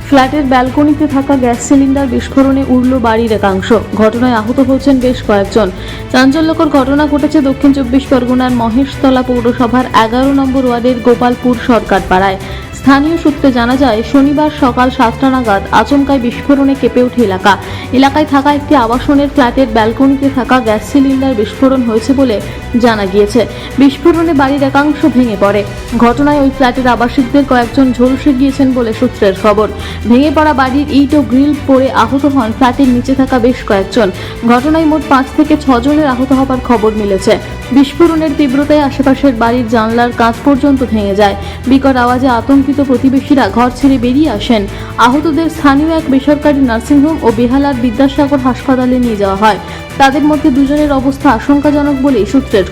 ফ্ল্যাটের ব্যালকনিতে থাকা গ্যাস সিলিন্ডার বিস্ফোরণে উড়ল বাড়ির একাংশ। ঘটনায় আহত হয়েছেন বেশ কয়েকজন। চাঞ্চল্যকর ঘটনা ঘটেছে দক্ষিণ 24 পরগনার মহেশতলা পৌরসভার 11 নম্বর ওয়ার্ডের গোপালপুর সরকার পাড়ায়। স্থানীয় সূত্রে জানা যায়, শনিবার সকাল 7টা নাগাদ আচমকায় বিস্ফোরণে কেঁপে ওঠে এলাকায় থাকা একটি আবাসনের ফ্ল্যাটের ব্যালকনিতে থাকা গ্যাস সিলিন্ডার বিস্ফোরণ হয়েছে বলে জানা গিয়েছে। বিস্ফোরণে বাড়ির একাংশ ভেঙে পড়ে। ঘটনায় ওই ফ্ল্যাটের আবাসিকদের কয়েকজন ঝলসে গিয়েছেন বলে সূত্রের খবর। ভেঙে পড়া বাড়ির ইট ও গ্রিল পড়ে আহত হন ফ্ল্যাটের নিচে থাকা বেশ কয়েকজন। ঘটনায় মোট 5 থেকে 6 জনের আহত হবার খবর মিলেছে। বিস্ফোরণের তীব্রতায় আশেপাশের বাড়ির জানলার কাঁচ পর্যন্ত ভেঙে যায়। বিকট আওয়াজে আতঙ্কিত প্রতিবেশীরা ঘর ছেড়ে বেরিয়ে আসেন। আহতদের স্থানীয় এক বেসরকারি নার্সিংহোম ও বেহালার বিদ্যাসাগর হাসপাতালে নিয়ে যাওয়া হয়। তাদের মধ্যে 2 জনের অবস্থা আশঙ্কাজনক বলেই সূত্রের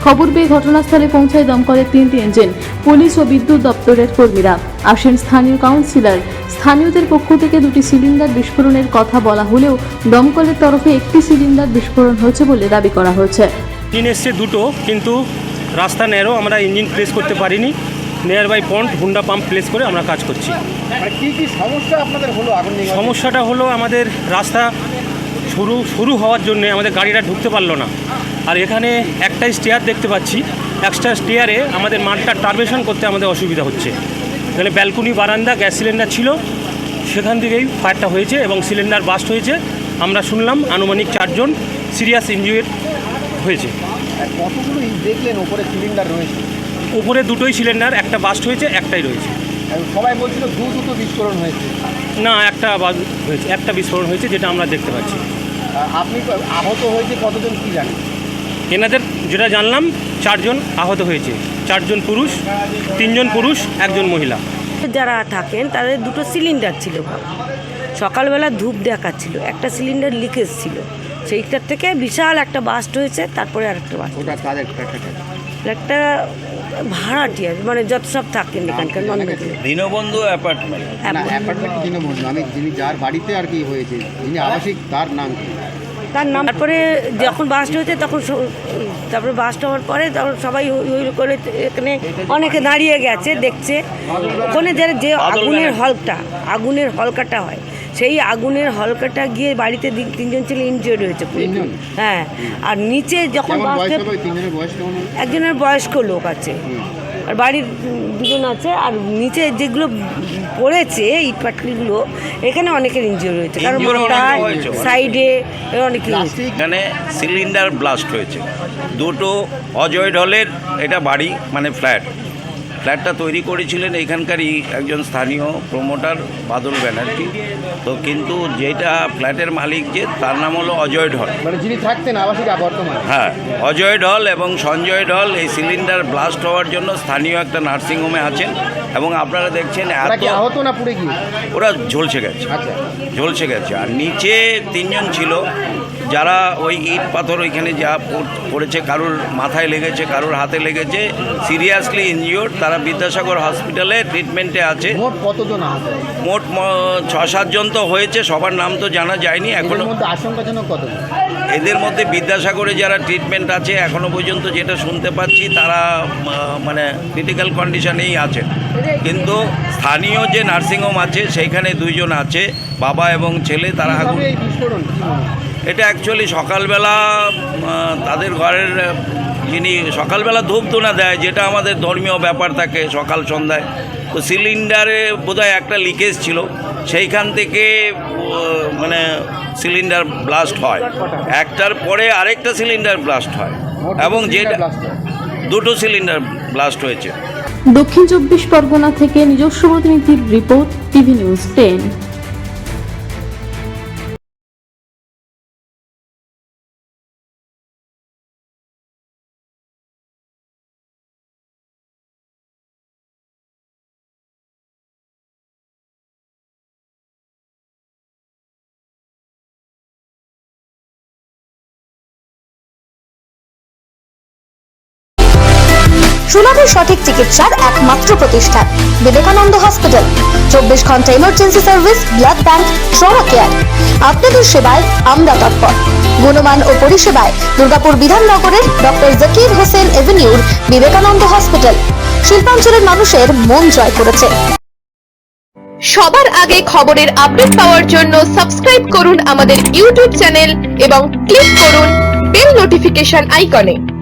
খবর পেয়ে ঘটনাস্থলে পৌঁছায় দমকলের 3টি ইঞ্জিন, পুলিশ ও বিদ্যুৎ দপ্তরের কর্মীরা। আসেন স্থানীয় কাউন্সিলর। স্থানীয়দের পক্ষ থেকে 2টি সিলিন্ডার বিস্ফোরণের কথা বলা হলেও দমকলের তরফে একটি সিলিন্ডার বিস্ফোরণ হয়েছে বলে দাবি করা হয়েছে। ইঞ্জিন এসছে 2টো, কিন্তু রাস্তা ন্যারো, আমরা ইঞ্জিন প্লেস করতে পারিনি। Near by point Honda pump place করে আমরা কাজ করছি। কি সমস্যা আপনাদের হলো আগুন নিয়ে? সমস্যাটা হলো আমাদের রাস্তা শুরু হওয়ার জন্য আমাদের গাড়িটা ঢুকতে পারলো না। আর এখানে একটাই স্টেয়ার দেখতে পাচ্ছি, একটা স্টেয়ারে আমাদের মাঠটা টারভেশন করতে আমাদের অসুবিধা হচ্ছে। এখানে ব্যালকনি বারান্দা গ্যাস সিলিন্ডার ছিল, সেখান থেকেই ফায়ারটা হয়েছে এবং সিলিন্ডার বাস্ট হয়েছে। আমরা শুনলাম আনুমানিক 4 জন সিরিয়াস ইনজুরি হয়েছে। কতগুলো দেখলেন ওপরে সিলিন্ডার রয়েছে? উপরে 2টোই সিলিন্ডার, একটা বাস্ট হয়েছে, একটাই রয়েছে। সবাই বলছিল দুটো বিস্ফোরণ হয়েছে। না, একটা বিস্ফোরণ হয়েছে যেটা আমরা দেখতে পাচ্ছি। আপনি আহত হয়েছে কতজন কি জানেন? এনাদের যেটা জানলাম 4 জন আহত হয়েছে, 4 জন পুরুষ, 3 জন পুরুষ, 1 জন মহিলা। যারা থাকেন তাদের 2টো সিলিন্ডার ছিল। সকালবেলা ধূপ দেখাচ্ছিল, একটা সিলিন্ডার লিকেজ ছিল, সেইটার থেকে বিশাল একটা বাস্ট হয়েছে। তারপরে আরেকটা বাস্ট। ওটা কাদের? একটা ভাড়াটিয়া, মানে যত সব থাকেন এখানকার দীনবন্ধু অ্যাপার্টমেন্ট। দীনবন্ধু, আমি যিনি যার বাড়িতে আর কি হয়েছে, যিনি আবাসিক, তার নাম কি? তার নাম। তারপরে যখন বাস্ট হয়েছে তারপরে বাস্ট হওয়ার পরে তখন সবাই হই করে এখানে অনেকে দাঁড়িয়ে গেছে দেখছে। ওখানে যে আগুনের হলকাটা হয়, সেই আগুনের হলকাটা গিয়ে বাড়িতে 3 জন ছেলে ইনজিওর্ড হয়েছে। হ্যাঁ, আর নিচে যখন একজনের বয়স্ক লোক আছে, আর বাড়ির 2 জন আছে, আর নিচে যেগুলো পড়েছে ইটপাটলিগুলো, এখানে অনেকের ইনজিওর হয়েছে, কারণ মাথায় সাইডে অনেক। এখানে সিলিন্ডার ব্লাস্ট হয়েছে 2টো অজয় ঢলের, এটা বাড়ি মানে ফ্ল্যাটটা তৈরি করেছিলেন এখানকারই একজন স্থানীয় প্রমোটার বাদল ব্যানার্জি। তো কিন্তু যেটা ফ্ল্যাটের মালিক তার নাম হলো অজয় ঢল, মানে যিনি থাকতেন আবাসিক বর্তমানে। হ্যাঁ, অজয় ঢল এবং সঞ্জয় ঢল এই সিলিন্ডার ব্লাস্ট হওয়ার জন্য স্থানীয় একটা নার্সিংহোমে আছেন। এবং আপনারা দেখছেন আহত না পুড়ে গিয়ে ওরা ঝলসে গেছে। আর নিচে 3 জন ছিল, যারা ওই ইট পাথর ওইখানে যা পড়েছে, কারুর মাথায় লেগেছে, কারুর হাতে লেগেছে, সিরিয়াসলি ইনজিওর্ড। তারা বিদ্যাসাগর হসপিটালে ট্রিটমেন্টে আছে। মোট কতজন আহত? মোট 6-7 জন তো হয়েছে, সবার নাম তো জানা যায়নি এখনো। আশঙ্কাজনক কতজন? এদের মধ্যে বিদ্যাসাগরে যারা ট্রিটমেন্ট আছে এখনো পর্যন্ত যেটা শুনতে পাচ্ছি, তারা মানে ক্রিটিক্যাল কন্ডিশনেই আছেন। কিন্তু স্থানীয় যে নার্সিংহোম আছে সেইখানে 2 জন আছে, বাবা এবং ছেলে। তারা এটা অ্যাকচুয়ালি সকালবেলা তাদের ঘরের যিনি সকালবেলা ধূপ ধুনা দেয়, যেটা আমাদের ধর্মীয় ব্যাপার থাকে সকাল সন্ধ্যায়, তো সিলিন্ডারে বোধহয় একটা লিকেজ ছিল, সেইখান থেকে মানে সিলিন্ডার ব্লাস্ট হয়। একটার পরে আরেকটা সিলিন্ডার ব্লাস্ট হয়, এবং যেটা 2টো সিলিন্ডার ব্লাস্ট হয়েছে। দক্ষিণ 24 পরগনা থেকে নিজস্ব প্রতিনিধির রিপোর্ট, টিভি নিউজ 10। সুলভের সঠিক চিকিৎসার একমাত্র প্রতিষ্ঠান বিবেকানন্দ হসপিটাল। 24 ঘন্টা emergency service, blood bank, trauma care. আপনাদের সেবায় আমরা তৎপর। গুণমান ও পরিষেবায় দুর্গাপুর বিধাননগরের ডক্টর জাকির হোসেন এভিনিউর বিবেকানন্দ হসপিটাল শিল্পাঞ্চলের মানুষের মন জয় করেছে। সবার আগে খবরের আপডেট পাওয়ার জন্য সাবস্ক্রাইব করুন আমাদের ইউটিউব চ্যানেল এবং ক্লিক করুন বেল নোটিফিকেশন আইকনে।